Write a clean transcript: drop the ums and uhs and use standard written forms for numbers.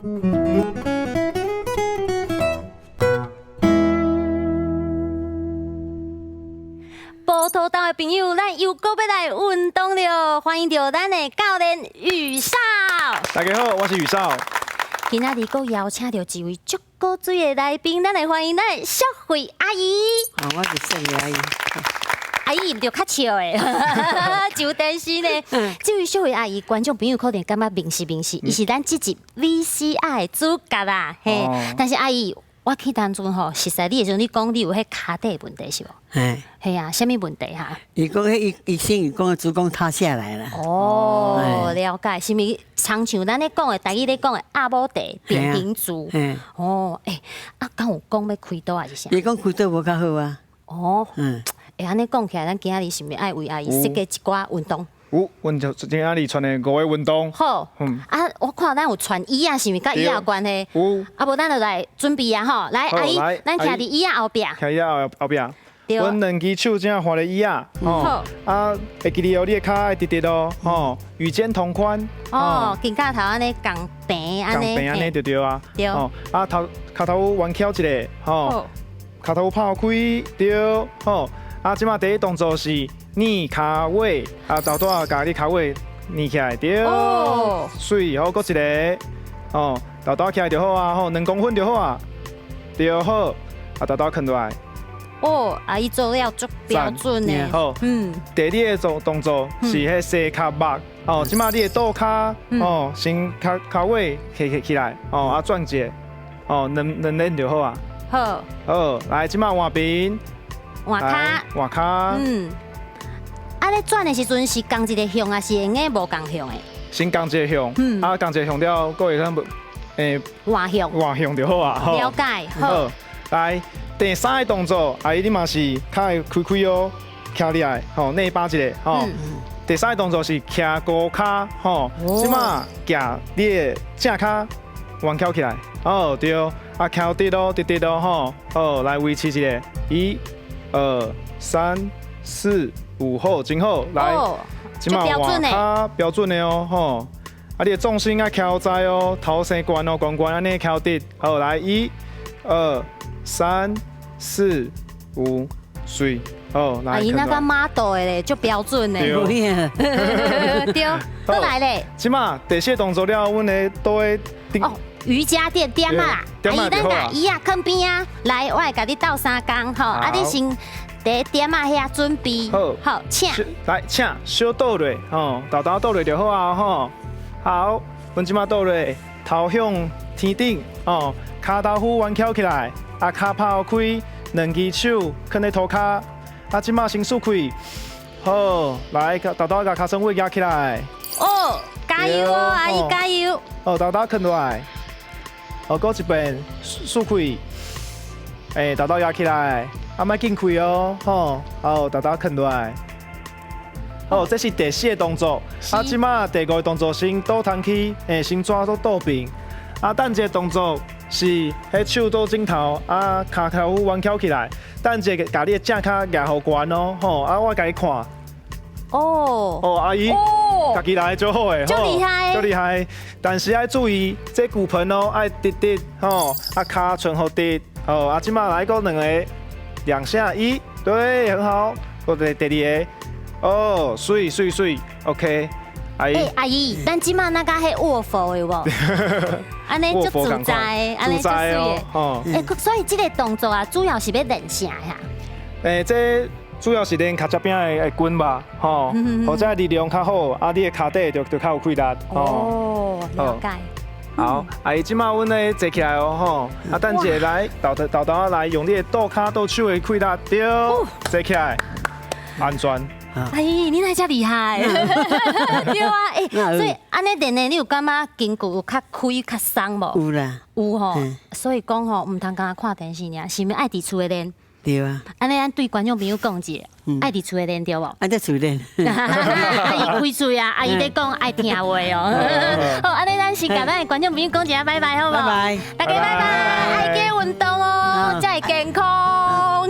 报道党的朋友，咱又搁要来运动了，欢迎到咱的教练宇少。大家好，我是宇少。今仔日搁邀请到一位足够水的来宾，咱来欢迎咱的淑慧阿姨。我是淑慧阿姨。阿姨就较笑的，上电视呢。这位淑慧阿姨，观众朋友可能感觉明示，伊是咱这集 VCR 的主角啦，嘿。但是阿姨，我去当初吼，实在你的时候，你讲你有迄骹底问题是无？嘿啊，什么问题哈？伊讲迄医生伊讲子宫塌下来了。哦，了解，是咪常像咱咧讲的，台语咧讲的阿母地扁平足？哦，敢有讲要开刀还是啥？伊讲开刀无较好啊。哦，安尼讲起来，咱今仔日是毋是爱为阿姨设计一寡运动？有，阮就今仔日传的5个运动。好，我看咱有传椅啊，是毋是甲椅啊有关系？有。无咱就来准备啊吼，来阿姨，咱徛伫椅啊后壁。徛椅啊后壁。阮两只手正放咧椅啊，好。会记得哦，你的骹爱直直哦，吼，与肩同宽。哦，肩胛头安尼共平安尼。共平安尼就对啊。对。哦，脚头弯翘一下，吼，脚头抛开，对，吼。即马第一动作是捏骹尾，豆豆甲你骹尾捏起来，对。哦。水，好，搁一个，豆豆起来就好啊，吼，2公分就好啊，对，好，豆豆囥落来。阿姨做了足标准的。好，第二个动作是迄洗骹目，即马你的倒骹，先骹尾起来，转一下，两连就好啊。好，来，即马换边。换骹，咧转的时阵是共一个向啊，是用诶无共向诶？先共一个向，共一个向了，搁会当换向就好啊。了解，好。来，第3个动作，阿姨你嘛是脚会开开哦，徛起来，内八一个，第3个动作是徛高骹，即马夹你的正骹弯翘起来，对，翘直咯，直咯，好，来维持一下，1、2、3、4、5，好，真好，来，即马换骹标准的哦，你的重心爱翘在哦，头先悬哦，悬安尼翘直，好，来1、2、3、4、5，水，好，来。阿姨那个 model 的咧，足标准的。对，倒来咧。即马第4个动作了，阮的倒的。瑜伽垫点啊啦，阿姨，咱甲椅啊放边啊，来，我会甲你斗3工吼，你先第一点啊遐准备，好，请，来，请，小倒落，豆豆倒落就好啊，好，阮即马倒落，头向天顶，骹头虎弯翘起来，骹抛开，2只手放咧涂骹，即马先竖开，好，来，豆豆甲骹身尾夹起来，加油哦，阿姨加油！豆豆囥落来。搁一边竖开，豆豆压起来，莫紧开哦，好，豆豆囥落来。好，这是第4个动作。即马第5个动作先倒摊起，先抓到倒平。等一个动作是迄手倒枕头，骹头弯翘起来。等一个，甲你的正脚举好悬哦，我甲你看。阿姨。家己来就好诶，足厉害，足厉害。但是要注意，这骨盆哦，爱直直，骹全好直，即马来个2个，2下1，对，很好。我第2个，水，OK。阿姨，咱即马那个迄卧佛有无？安尼足自在，安尼足水诶。所以这个动作啊，主要是要练啥呀？这。主要是练脚趾边的筋吧，或者力量较好，你的脚底就较有气力。了解。好，阿姨，即马阮咧坐起来哦，等一下来，豆豆来用你的倒脚倒手的气力，对，坐起来，安全。阿姨，你哪遮厉害？对啊，所以安尼练的，你有感觉筋骨有较开较松无？有啦，有吼。所以讲吼，唔通干看电视尔，是毋是爱伫厝诶练？对啊，安尼咱对观众朋友讲一下，爱伫厝诶练对无？爱伫厝练。阿姨开嘴啊，阿姨在讲爱听话哦。好，安尼咱先甲咱的观众朋友讲一下拜拜，好无？拜拜，大家拜拜，爱记运动哦，才会健康。